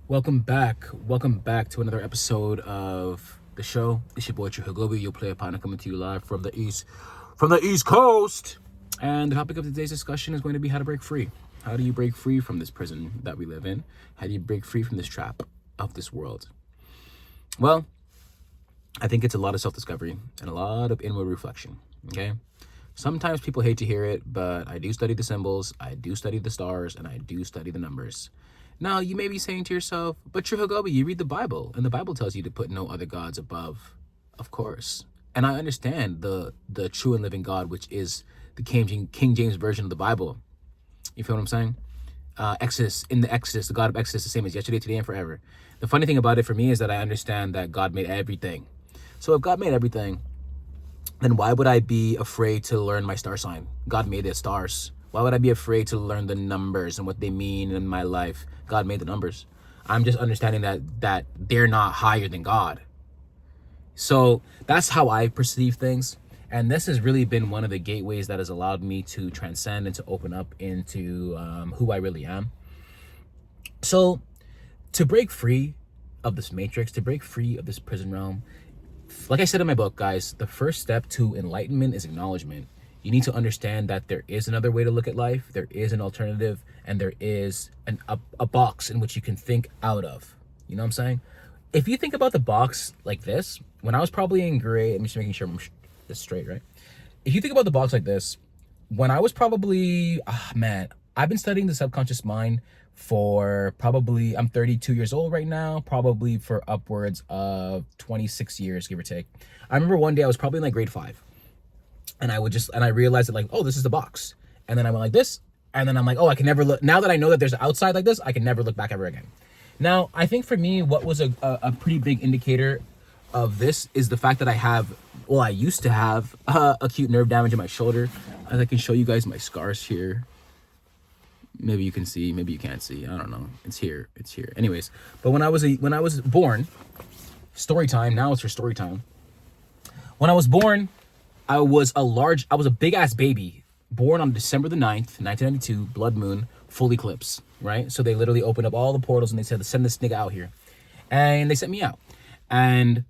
Welcome back. Welcome back to another episode of the show. It's your boy Chihugobi. You'll play a partner coming to you live from the East Coast. And the topic of today's discussion is going to be how to break free. How do you break free from this prison that we live in? How do you break free from this trap of this world? Well, I think it's a lot of self-discovery and a lot of inward reflection. Okay. Sometimes people hate to hear it, but I do study the symbols, I do study the stars, and I do study the numbers. Now, you may be saying to yourself, but Trihogobi, you read the Bible, and the Bible tells you to put no other gods above, of course. And I understand the true and living God, which is the King James version of the Bible. You feel what I'm saying? In the Exodus, the God of Exodus, the same as yesterday, today, and forever. The funny thing about it for me is that I understand that God made everything. So if God made everything, then why would I be afraid to learn my star sign? God made the stars. Why would I be afraid to learn the numbers and what they mean in my life? God made the numbers. I'm just understanding that they're not higher than God. So that's how I perceive things. And this has really been one of the gateways that has allowed me to transcend and to open up into who I really am. So to break free of this matrix, to break free of this prison realm, like I said in my book, guys, the first step to enlightenment is acknowledgement. You need to understand that there is another way to look at life, there is an alternative, and there is a box in which you can think out of. You know what I'm saying? If you think about the box like this, when I was probably in grade, I'm just making sure I'm this straight, right? If you think about the box like this, when I was probably, I've been studying the subconscious mind for probably, I'm 32 years old right now, probably for upwards of 26 years, give or take. I remember one day I was probably in like grade 5, and I realized that, like, oh, this is the box. And then I went like this, and then I'm like, oh, I can never look, now that I know that there's an outside like this, I can never look back ever again. Now, I think for me, what was a pretty big indicator of this is the fact that I used to have acute nerve damage in my shoulder. As I can show you guys my scars here. Maybe you can see, maybe you can't see. I don't know. It's here. Anyways, but when I was born, story time. Now it's for story time. When I was born, I was a big ass baby, born on December the 9th, 1992, blood moon, full eclipse, right? So they literally opened up all the portals and they said, send this nigga out here. And they sent me out. And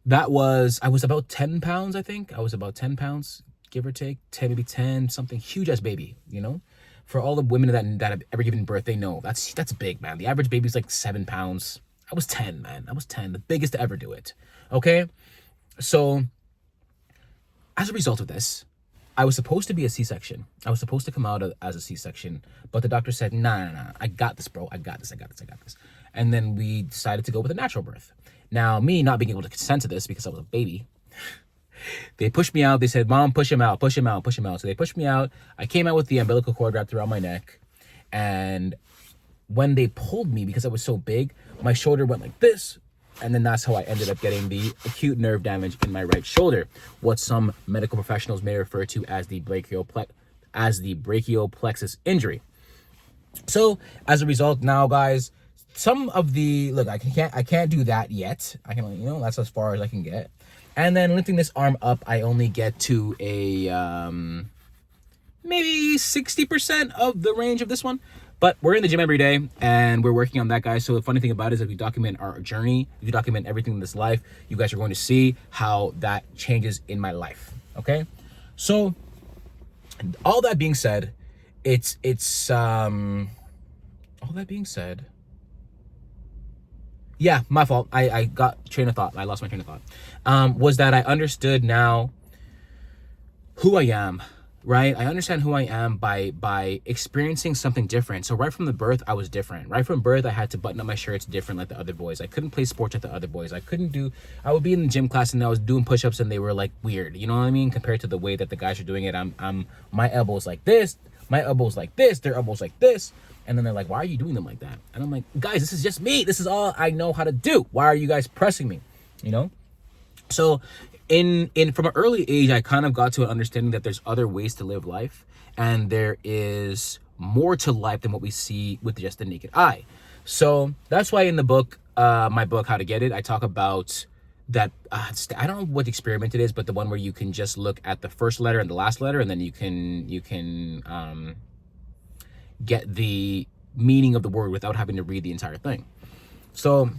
I was about 10 pounds, I think. I was about 10 pounds, give or take, 10, maybe 10, something, huge ass baby, you know? For all the women that have ever given birth, they know that's big, man. The average baby's like 7 pounds. I was 10, man. I was 10, the biggest to ever do it. Okay? So, as a result of this, I was supposed to be a C-section. I was supposed to come out as a C-section, but the doctor said, nah, I got this, bro. I got this. And then we decided to go with a natural birth. Now, me not being able to consent to this because I was a baby, they pushed me out. They said, Mom, push him out. So they pushed me out. I came out with the umbilical cord wrapped around my neck. And when they pulled me, because I was so big, my shoulder went like this. And then that's how I ended up getting the acute nerve damage in my right shoulder, what some medical professionals may refer to as the brachial plexus injury. So as a result, now, guys, I can't do that yet. I can, that's as far as I can get. And then lifting this arm up, I only get to a maybe 60% of the range of this one. But we're in the gym every day, and we're working on that, guys. So the funny thing about it is that we document our journey. If you document everything in this life, you guys are going to see how that changes in my life, okay? So all that being said, yeah, my fault. I got train of thought. I lost my train of thought. Was that I understood now who I am, right? I understand who I am by experiencing something different. So right from the birth, I was different. Right from birth, I had to button up my shirts different like the other boys. I couldn't play sports like the other boys. I would be in the gym class and I was doing push-ups and they were like weird. You know what I mean? Compared to the way that the guys are doing it. My elbows like this, my elbows like this, their elbows like this. And then they're like, why are you doing them like that? And I'm like, guys, this is just me. This is all I know how to do. Why are you guys pressing me? You know? So from an early age, I kind of got to an understanding that there's other ways to live life. And there is more to life than what we see with just the naked eye. So that's why in the book, my book, How to Get It, I talk about that. I don't know what experiment it is, but the one where you can just look at the first letter and the last letter, and then you can get the meaning of the word without having to read the entire thing. So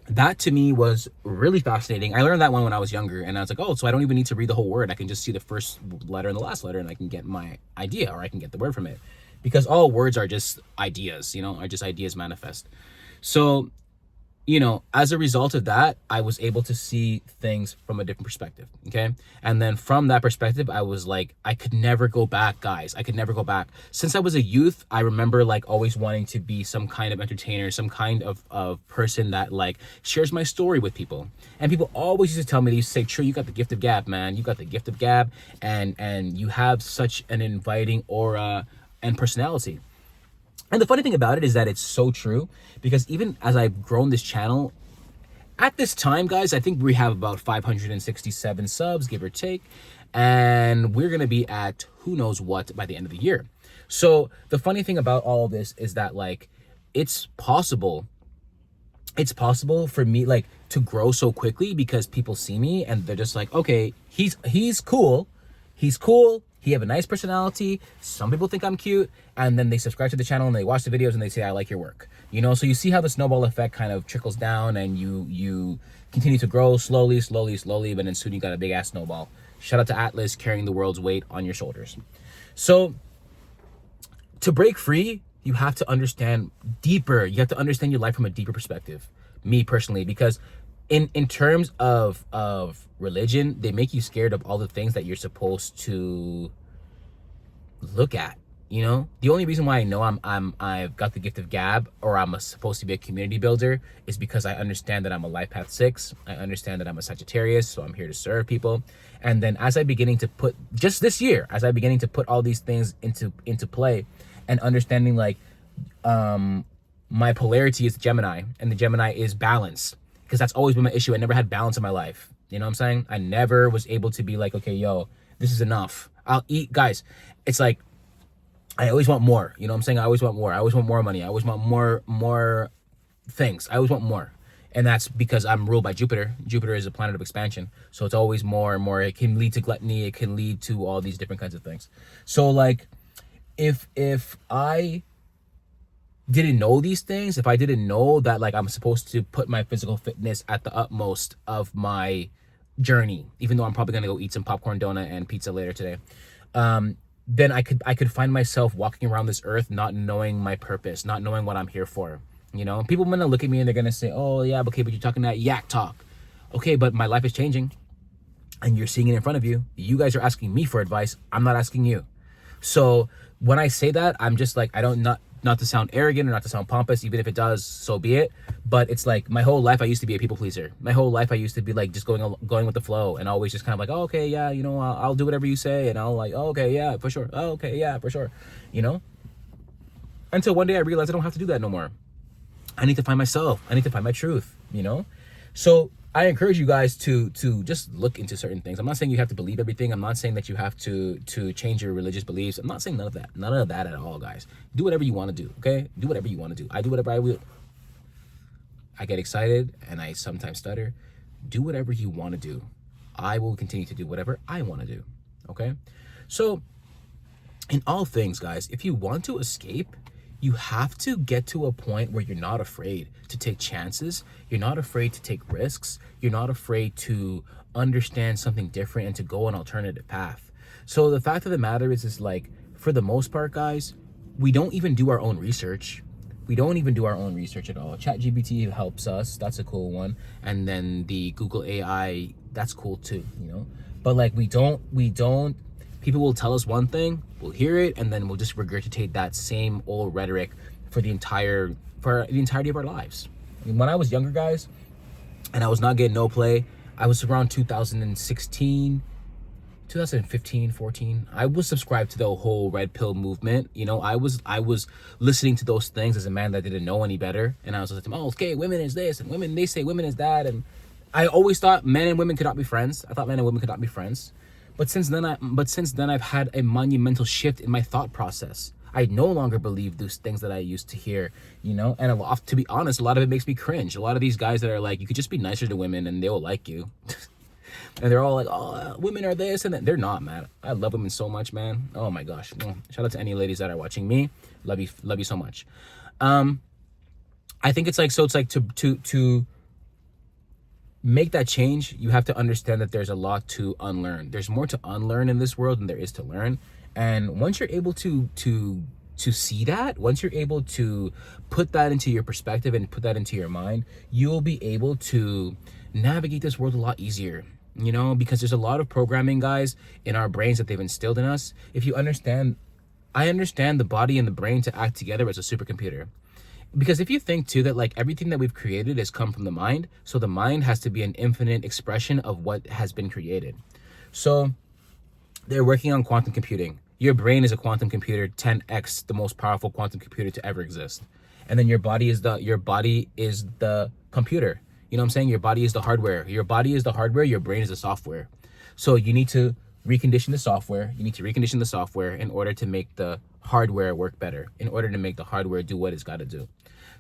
that to me was really fascinating. I learned that one when I was younger, and I was like, oh, so I don't even need to read the whole word. I can just see the first letter and the last letter, and I can get my idea, or I can get the word from it, because all words are just ideas, are just ideas manifest. So, as a result of that, I was able to see things from a different perspective, okay? And then from that perspective, I was like, I could never go back, guys. I could never go back. Since I was a youth, I remember like always wanting to be some kind of entertainer, some kind of person that like shares my story with people. And people always used to tell me, they used to say, True, you got the gift of gab, man. You got the gift of gab, and you have such an inviting aura and personality. And the funny thing about it is that it's so true, because even as I've grown this channel, at this time, guys, I think we have about 567 subs, give or take, and we're going to be at who knows what by the end of the year. So the funny thing about all of this is that like, it's possible for me like to grow so quickly because people see me and they're just like, okay, he's cool. He have a nice personality. Some people think I'm cute, and then they subscribe to the channel and they watch the videos and they say, I like your work. So you see how the snowball effect kind of trickles down, and you continue to grow slowly, but then soon you got a big ass snowball. Shout out to Atlas carrying the world's weight on your shoulders. So to break free, you have to understand deeper. You have to understand your life from a deeper perspective. Me personally, because in terms of religion, they make you scared of all the things that you're supposed to look at. The only reason why I know I've got the gift of gab, or I'm supposed to be a community builder, is because I understand that I'm a life path 6. I understand that I'm a Sagittarius, so I'm here to serve people. And then as I'm beginning to put, just this year, as I'm beginning to put all these things into play, and understanding like my polarity is Gemini, and the Gemini is balance, because that's always been my issue. I never had balance in my life. You know what I'm saying? I never was able to be like, okay, yo, this is enough. I'll eat. Guys, it's like, I always want more. You know what I'm saying? I always want more. I always want more money. I always want more things. I always want more. And that's because I'm ruled by Jupiter. Jupiter is a planet of expansion. So it's always more and more. It can lead to gluttony. It can lead to all these different kinds of things. So like, if I didn't know these things, if I didn't know that like I'm supposed to put my physical fitness at the utmost of my journey, even though I'm probably gonna go eat some popcorn, donut, and pizza later today, then I could find myself walking around this earth not knowing my purpose, not knowing what I'm here for. People are gonna look at me and they're gonna say, oh yeah, okay, but you're talking that yak talk. Okay, but my life is changing and you're seeing it in front of you. You guys are asking me for advice. I'm not asking you. So when I say that, I'm just like, I don't, not to sound arrogant or not to sound pompous, even if it does, so be it. But it's like, my whole life I used to be a people pleaser. My whole life I used to be like just going with the flow, and always just kind of like, oh, okay, yeah, I'll do whatever you say, and I'll like, oh, okay, yeah, for sure. Oh, okay, yeah, for sure. Until one day I realized I don't have to do that no more. I need to find myself. I need to find my truth. So I encourage you guys to just look into certain things. I'm not saying you have to believe everything. I'm not saying that you have to change your religious beliefs. I'm not saying none of that. None of that at all, guys. Do whatever you want to do, okay? Do whatever you want to do. I do whatever I will. I get excited and I sometimes stutter. Do whatever you want to do. I will continue to do whatever I want to do, okay? So in all things, guys, if you want to escape, you have to get to a point where you're not afraid to take chances. You're not afraid to take risks. You're not afraid to understand something different and to go an alternative path. So the fact of the matter is like, for the most part, guys, we don't even do our own research. We don't even do our own research at all. ChatGPT helps us. That's a cool one. And then the Google AI, that's cool too, But like, we don't, people will tell us one thing, we'll hear it, and then we'll just regurgitate that same old rhetoric for the entirety of our lives. When I was younger, guys, and I was not getting no play, I was around 2016, 2015, 14. I was subscribed to the whole red pill movement. I was listening to those things as a man that didn't know any better, and I was like, oh, okay, women is this, and women, they say women is that, and I always thought men and women could not be friends. I thought men and women could not be friends. But since then I've had a monumental shift in my thought process. I no longer believe those things that I used to hear, and to be honest, a lot of it makes me cringe. A lot of these guys that are like, you could just be nicer to women and they will like you. And they're all like, oh, women are this and that. They're not, man. I love women so much, man. Oh my gosh. Shout out to any ladies that are watching me. Love you so much. I think it's like, so it's like to make that change, you have to understand that there's a lot to unlearn. There's more to unlearn in this world than there is to learn. And once you're able to see that, once you're able to put that into your perspective and put that into your mind, you'll be able to navigate this world a lot easier, you know, because there's a lot of programming, guys, in our brains that they've instilled in us. If you understand, I understand the body and the brain to act together as a supercomputer. Because if you think too that like everything that we've created has come from the mind, so the mind has to be an infinite expression of what has been created. So they're working on quantum computing. Your brain is a quantum computer, 10x the most powerful quantum computer to ever exist. And then your body is the computer. You know what I'm saying? Your body is the hardware. Your body is the hardware, your brain is the software. So you need to recondition the software. You need to recondition the software in order to make the hardware work better, in order to make the hardware do what it's got to do.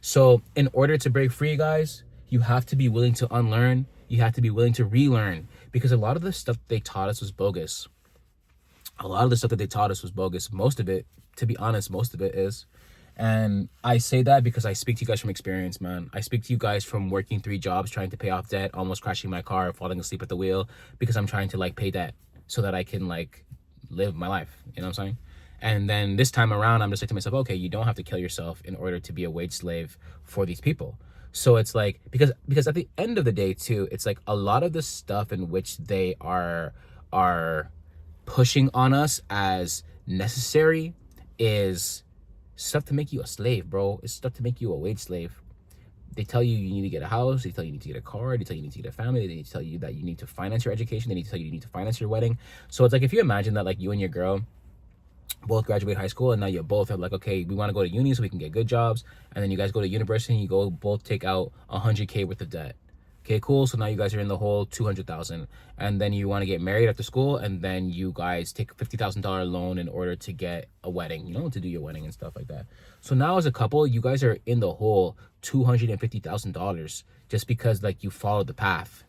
So in order to break free, guys, you have to be willing to unlearn. You have to be willing to relearn, because a lot of the stuff they taught us was bogus. A lot of the stuff that they taught us was bogus. Most of it, to be honest, most of it is. And I say that because I speak to you guys from experience, man. I speak to you guys from working 3 jobs, trying to pay off debt, almost crashing my car, falling asleep at the wheel, because I'm trying to like pay debt so that I can like live my life. You know what I'm saying? And then this time around, I'm just like to myself, okay, you don't have to kill yourself in order to be a wage slave for these people. So it's like, because at the end of the day too, it's like a lot of the stuff in which they are pushing on us as necessary is stuff to make you a slave, bro. It's stuff to make you a wage slave. They tell you you need to get a house. They tell you you need to get a car. They tell you you need to get a family. They tell you that you need to finance your education. They need to tell you you need to finance your wedding. So it's like, if you imagine that like you and your girl both graduate high school, and now you both are like, okay, we want to go to uni so we can get good jobs, and then you guys go to university and you go both take out 100K worth of debt. Okay, cool. So now you guys are in the whole 200,000, and then you want to get married after school, and then you guys take a $50,000 loan in order to get a wedding, you know, to do your wedding and stuff like that. So now as a couple, you guys are in the whole $250,000 just because like you followed the path.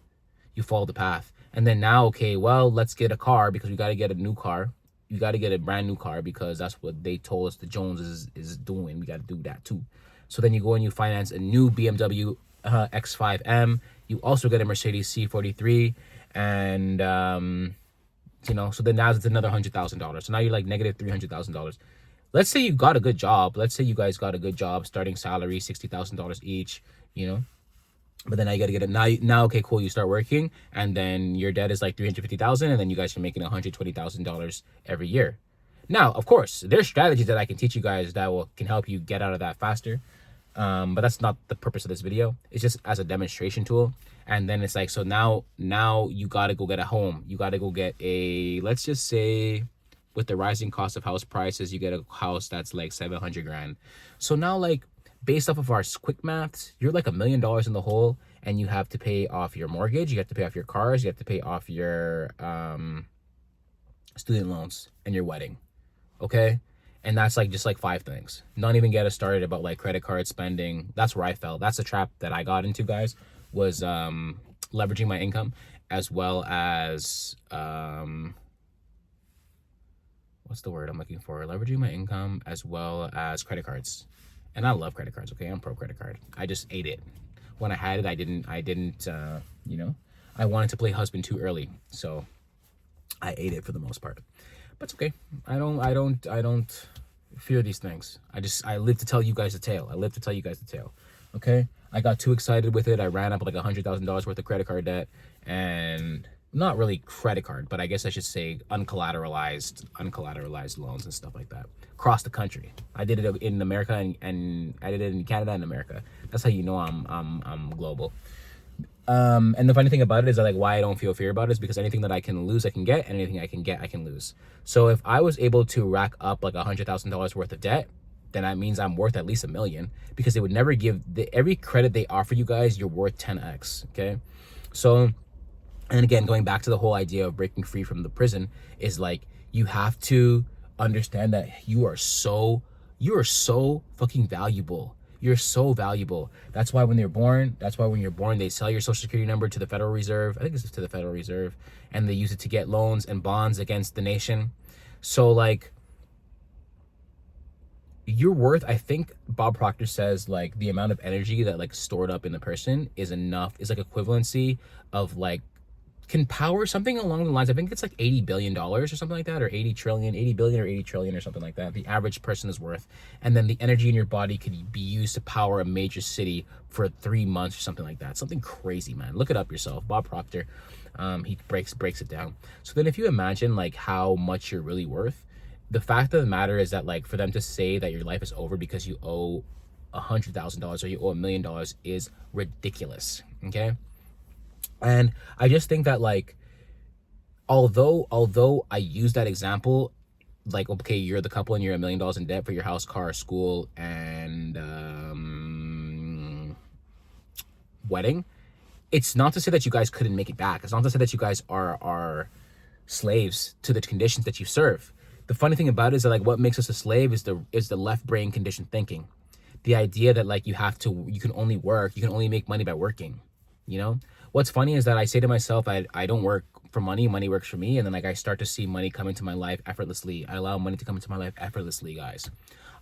You followed the path, and then now, okay, well, let's get a car because we got to get a new car. You got to get a brand new car because that's what they told us the Jones is doing. We got to do that too. So then you go and you finance a new BMW X5M. You also get a Mercedes C43, and you know, so then now it's another $100,000. So now you're like negative $300,000. Let's say you got a good job. Let's say you guys got a good job, starting salary $60,000 each. You know. But then now you got to get it. Now, okay, cool. You start working, and then your debt is like $350,000, and then you guys are making $120,000 every year. Now, of course, there's strategies that I can teach you guys that can help you get out of that faster. But that's not the purpose of this video. It's just as a demonstration tool. And then it's like, so now you got to go get a home. You got to go get a, let's just say, with the rising cost of house prices, you get a house that's like 700 grand. So now, like, based off of our quick maths, you're like $1 million in the hole, and you have to pay off your mortgage, you have to pay off your cars, you have to pay off your student loans and your wedding. Okay? And that's like just like 5 things. Don't even get us started about like credit card spending. That's where I fell. That's the trap that I got into, guys, was leveraging my income, as well as what's the word I'm looking for? Leveraging my income as well as credit cards. And I love credit cards, okay? I'm pro credit card. I just ate it. When I had it, I didn't, you know, I wanted to play husband too early. So I ate it for the most part. But it's okay. I don't fear these things. I live to tell you guys the tale. I live to tell you guys the tale, okay? I got too excited with it. I ran up like $100,000 worth of credit card debt, and not really credit card, but I guess I should say uncollateralized loans and stuff like that across the country. I did it in America, and I did it in Canada and America. That's how you know I'm global. And the funny thing about it is that, like, why I don't feel fear about it is because anything that I can lose, I can get, and anything I can get, I can lose. So if I was able to rack up like $100,000 worth of debt, then that means I'm worth at least $1 million, because they would never give every credit they offer you guys, you're worth 10x. Okay, so. And again, going back to the whole idea of breaking free from the prison, is like, you have to understand that you are so fucking valuable. You're so valuable. That's why when you're born, they sell your social security number to the Federal Reserve. I think it's to the Federal Reserve, and they use it to get loans and bonds against the nation. So like, you're worth, I think Bob Proctor says, like, the amount of energy that like stored up in the person is enough, is like equivalency of like, can power something along the lines, I think it's like $80 billion or something like that, or 80 billion or 80 trillion or something like that, the average person is worth. And then the energy in your body could be used to power a major city for 3 months or something like that. Something crazy, man. Look it up yourself. Bob Proctor, he breaks it down. So then if you imagine like how much you're really worth, the fact of the matter is that like, for them to say that your life is over because you owe $100,000 or you owe $1 million is ridiculous. Okay. And I just think that like, although I use that example, like, okay, you're the couple and you're $1 million in debt for your house, car, school, and wedding. It's not to say that you guys couldn't make it back. It's not to say that you guys are slaves to the conditions that you serve. The funny thing about it is that like, what makes us a slave is the left brain conditioned thinking. The idea that like, you can only make money by working, you know? What's funny is that I say to myself, I don't work for money, money works for me. And then like, I start to see money come into my life effortlessly. I allow money to come into my life effortlessly, guys.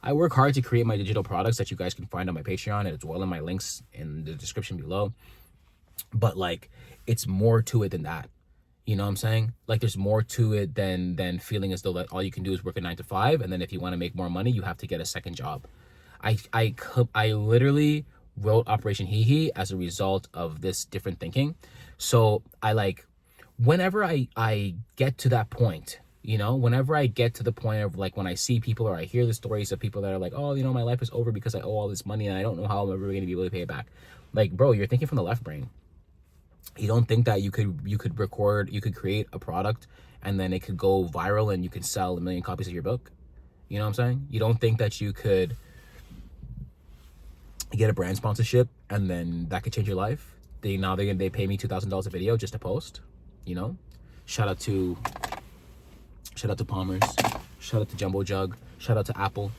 I work hard to create my digital products that you guys can find on my Patreon, and it's well in my links in the description below. But like, it's more to it than that. You know what I'm saying? Like, there's more to it than feeling as though that all you can do is work a 9 to 5. And then if you want to make more money, you have to get a second job. I literally wrote Operation Hee Hee as a result of this different thinking. So I like, whenever I get to that point, you know, whenever I get to the point of like, when I see people or I hear the stories of people that are like, oh, you know, my life is over because I owe all this money and I don't know how I'm ever going to be able to pay it back. Like, bro, you're thinking from the left brain. You don't think that you could create a product and then it could go viral and you could sell 1 million copies of your book. You know what I'm saying? You don't think that you could get a brand sponsorship and then that could change your life. They pay me $2,000 a video just to post, you know? Shout out to Palmer's, shout out to Jumbo Jug, shout out to Apple.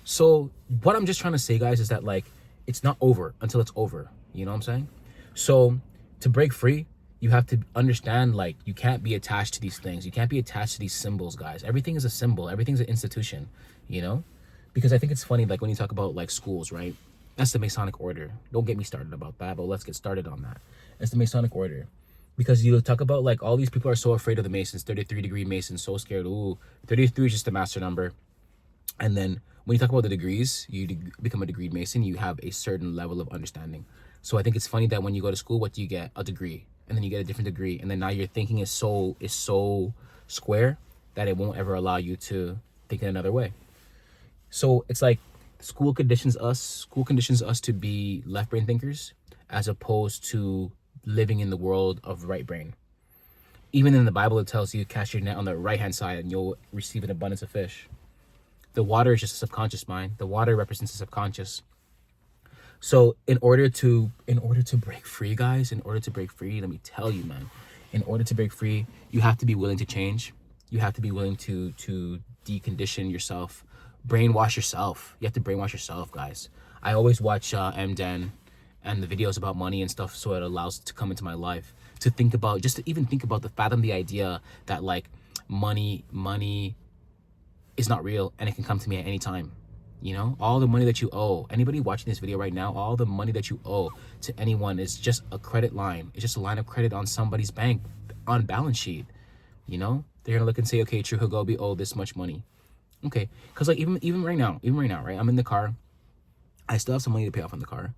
So what I'm just trying to say, guys, is that like, it's not over until it's over. You know what I'm saying? So to break free, you have to understand, like, you can't be attached to these things. You can't be attached to these symbols, guys. Everything is a symbol. Everything's an institution, you know? Because I think it's funny, like, when you talk about, like, schools, right? That's the Masonic Order. Don't get me started about that, but let's get started on that. It's the Masonic Order. Because you talk about, like, all these people are so afraid of the Masons, 33-degree Masons, so scared. Ooh, 33 is just a master number. And then when you talk about the degrees, you become a degreed Mason, you have a certain level of understanding. So I think it's funny that when you go to school, what do you get? A degree. And then you get a different degree. And then now your thinking is so square that it won't ever allow you to think in another way. So it's like school conditions us to be left brain thinkers as opposed to living in the world of right brain. Even in the Bible, it tells you cast your net on the right hand side and you'll receive an abundance of fish. The water is just a subconscious mind. The water represents the subconscious. So in order to break free, guys, let me tell you, man, in order to break free, you have to be willing to change. You have to be willing to decondition yourself, brainwash yourself. You have to brainwash yourself, guys. I always watch MDen and the videos about money and stuff, so it allows it to come into my life, to think about, just to even think about fathom the idea that like money is not real and it can come to me at any time. You know, all the money that you owe, anybody watching this video right now, all the money that you owe to anyone is just a credit line. It's just a line of credit on somebody's bank, on balance sheet. You know, they're gonna look and say, okay, True Hagobi owe this much money. Okay, because like even right now, right? I'm in the car. I still have some money to pay off on the car.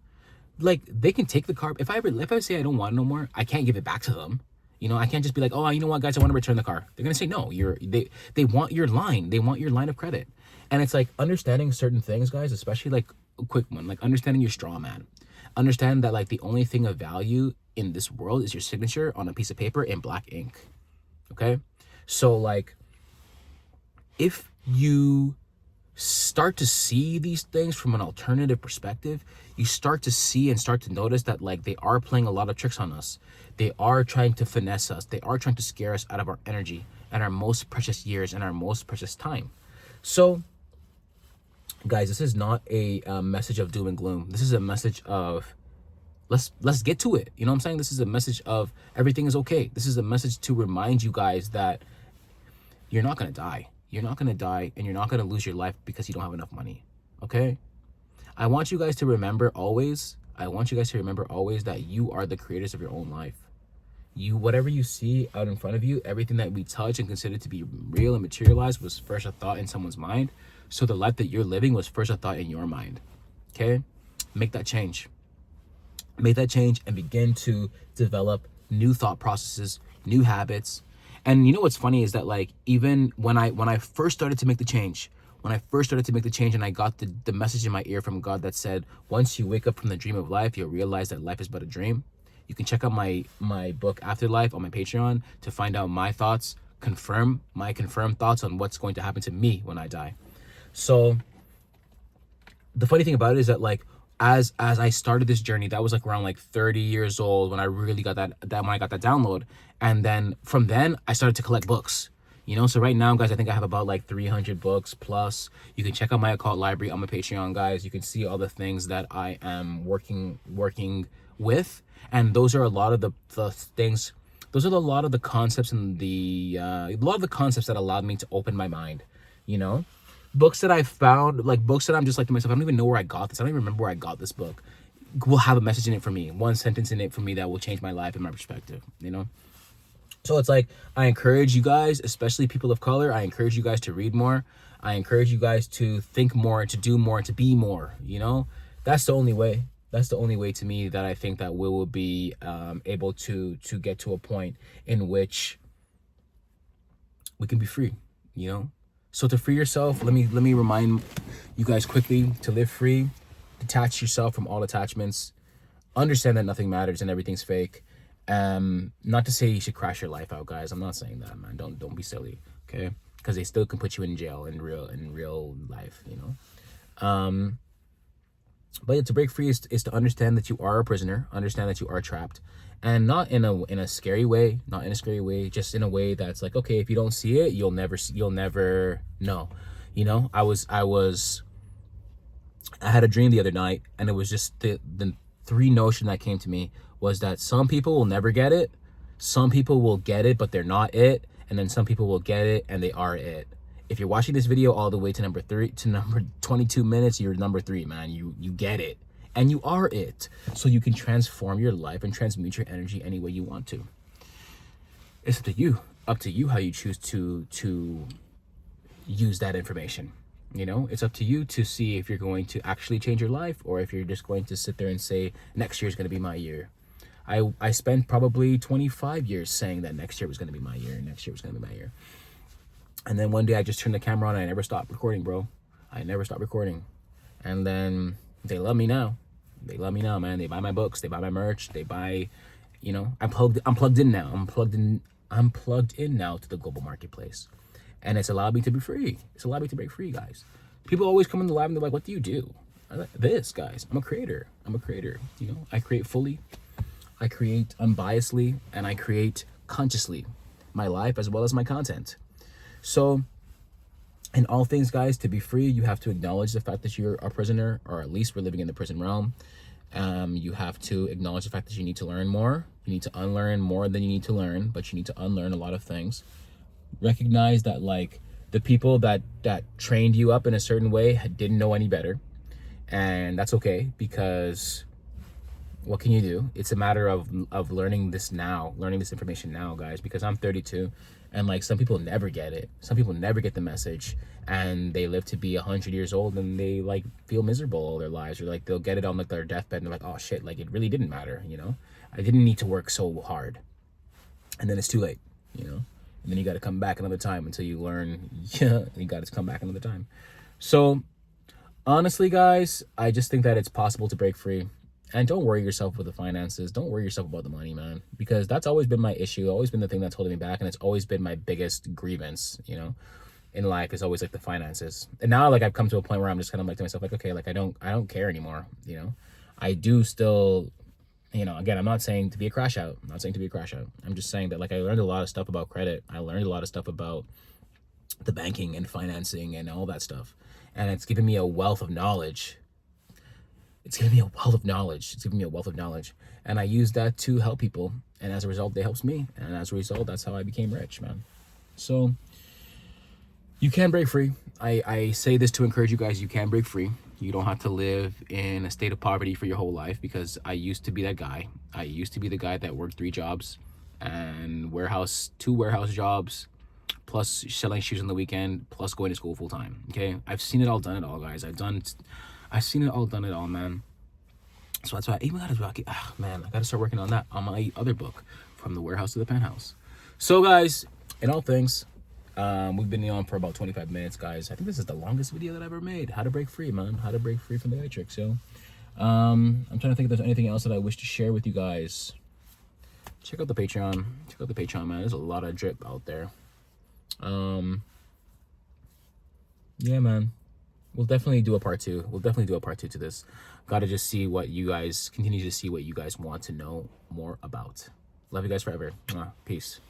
Like, they can take the car. If I say I don't want it no more, I can't give it back to them. You know, I can't just be like, oh, you know what, guys, I want to return the car. They're gonna say no. They want your line. They want your line of credit. And it's like understanding certain things, guys, especially like a quick one, like understanding your straw man. Understand that like the only thing of value in this world is your signature on a piece of paper in black ink. Okay? So like, if you start to see these things from an alternative perspective, you start to see and start to notice that like they are playing a lot of tricks on us. They are trying to finesse us. They are trying to scare us out of our energy and our most precious years and our most precious time. So Guys, this is not a message of doom and gloom. This is a message of let's get to it. You know what I'm saying? This is a message of everything is okay. This is a message to remind you guys that you're not gonna die. You're not gonna die, and you're not gonna lose your life because you don't have enough money. Okay? I want you guys to remember always. I want you guys to remember always that you are the creators of your own life. You, whatever you see out in front of you, everything that we touch and consider to be real and materialized was first a thought in someone's mind. So the life that you're living was first a thought in your mind. Okay? Make that change. Make that change and begin to develop new thought processes, new habits. And you know what's funny is that, like, even when I first started to make the change, and I got the message in my ear from God that said, once you wake up from the dream of life, you'll realize that life is but a dream. You can check out my book Afterlife on my Patreon to find out my thoughts, confirmed thoughts on what's going to happen to me when I die. So the funny thing about it is that, like, as I started this journey, that was like around like 30 years old when I really got that when I got that download. And then from then I started to collect books. You know, so right now, guys, I think I have about like 300 books plus. You can check out my occult library on my Patreon, guys. You can see all the things that I am working with. And those are a lot of the things, those are a lot of the concepts and a lot of the concepts that allowed me to open my mind, you know? Books that I found, like books that I'm just like to myself, I don't even know where I got this. I don't even remember where I got this book. Will have a message in it for me. One sentence in it for me that will change my life and my perspective, you know? So it's like, I encourage you guys, especially people of color, I encourage you guys to read more. I encourage you guys to think more, to do more, to be more, you know? That's the only way. That's the only way to me that I think that we will be able to get to a point in which we can be free, you know? So to free yourself, let me remind you guys quickly to live free, detach yourself from all attachments, understand that nothing matters and everything's fake. Not to say you should crash your life out, guys. I'm not saying that, man. Don't be silly, okay? Because they still can put you in jail in real life, you know. But yeah, to break free is to understand that you are a prisoner, understand that you are trapped, and not in a scary way, just in a way that's like, okay, if you don't see it, you'll never know, you know. I had a dream the other night, and it was just the three notion that came to me was that some people will never get it, some people will get it but they're not it, and then some people will get it and they are it. If you're watching this video all the way to number 22 minutes, you're number 3, man. You get it and you are it. So you can transform your life and transmute your energy any way you want to. It's up to you how you choose to use that information. You know, it's up to you to see if you're going to actually change your life or if you're just going to sit there and say, next year is going to be my year. I spent probably 25 years saying that next year was going to be my year. Next year was going to be my year. And then one day I just turned the camera on and I never stopped recording, bro. I never stopped recording. And then they love me now. They love me now, man. They buy my books. They buy my merch. They buy, you know, I'm plugged in now. I'm plugged in now to the global marketplace. And it's allowed me to be free. It's allowed me to break free, guys. People always come in the live and they're like, what do you do? This, guys. I'm a creator. You know, I create fully. I create unbiasedly. And I create consciously. My life as well as my content. So, in all things, guys, to be free, you have to acknowledge the fact that you're a prisoner, or at least we're living in the prison realm. You have to acknowledge the fact that you need to learn more. You need to unlearn more than you need to learn, but you need to unlearn a lot of things. Recognize that, like, the people that trained you up in a certain way didn't know any better, and that's okay, because what can you do? It's a matter of learning this information now, guys, because I'm 32, and like some people never get it. Some people never get the message, and they live to be 100 years old and they like feel miserable all their lives, or like they'll get it on like their deathbed and they're like, oh shit, like it really didn't matter, you know? I didn't need to work so hard. And then it's too late, you know? And then you got to come back another time until you learn. Yeah, you got to come back another time. So honestly, guys, I just think that it's possible to break free. And don't worry yourself with the finances. Don't worry yourself about the money, man, because that's always been my issue. Always been the thing that's holding me back, and it's always been my biggest grievance, you know, in life, is always like the finances. And now, like, I've come to a point where I'm just kind of like to myself, like, okay, like I don't care anymore, you know. I do still, you know, again, I'm not saying to be a crash out. I'm just saying that, like, I learned a lot of stuff about credit. I learned a lot of stuff about the banking and financing and all that stuff. and it's given me a wealth of knowledge. It's giving me a wealth of knowledge. It's giving me a wealth of knowledge. And I use that to help people. And as a result, it helps me. And as a result, that's how I became rich, man. So you can break free. I say this to encourage you guys. You can break free. You don't have to live in a state of poverty for your whole life, because I used to be that guy. I used to be the guy that worked 3 jobs and 2 warehouse jobs, plus selling shoes on the weekend, plus going to school full time. Okay. I've seen it all, done it all, guys. I've seen it all, done it all, man. So that's why I even got to, man, I got to start working on that, on my other book, From the Warehouse to the Penthouse. So, guys, in all things, we've been on for about 25 minutes, guys. I think this is the longest video that I've ever made. How to break free, man. How to break free from the matrix. So, I'm trying to think if there's anything else that I wish to share with you guys. Check out the Patreon. Check out the Patreon, man. There's a lot of drip out there. Yeah, man. We'll definitely do a part 2. We'll definitely do a part 2 to this. Gotta just see what you guys, continue to see what you guys want to know more about. Love you guys forever. Peace.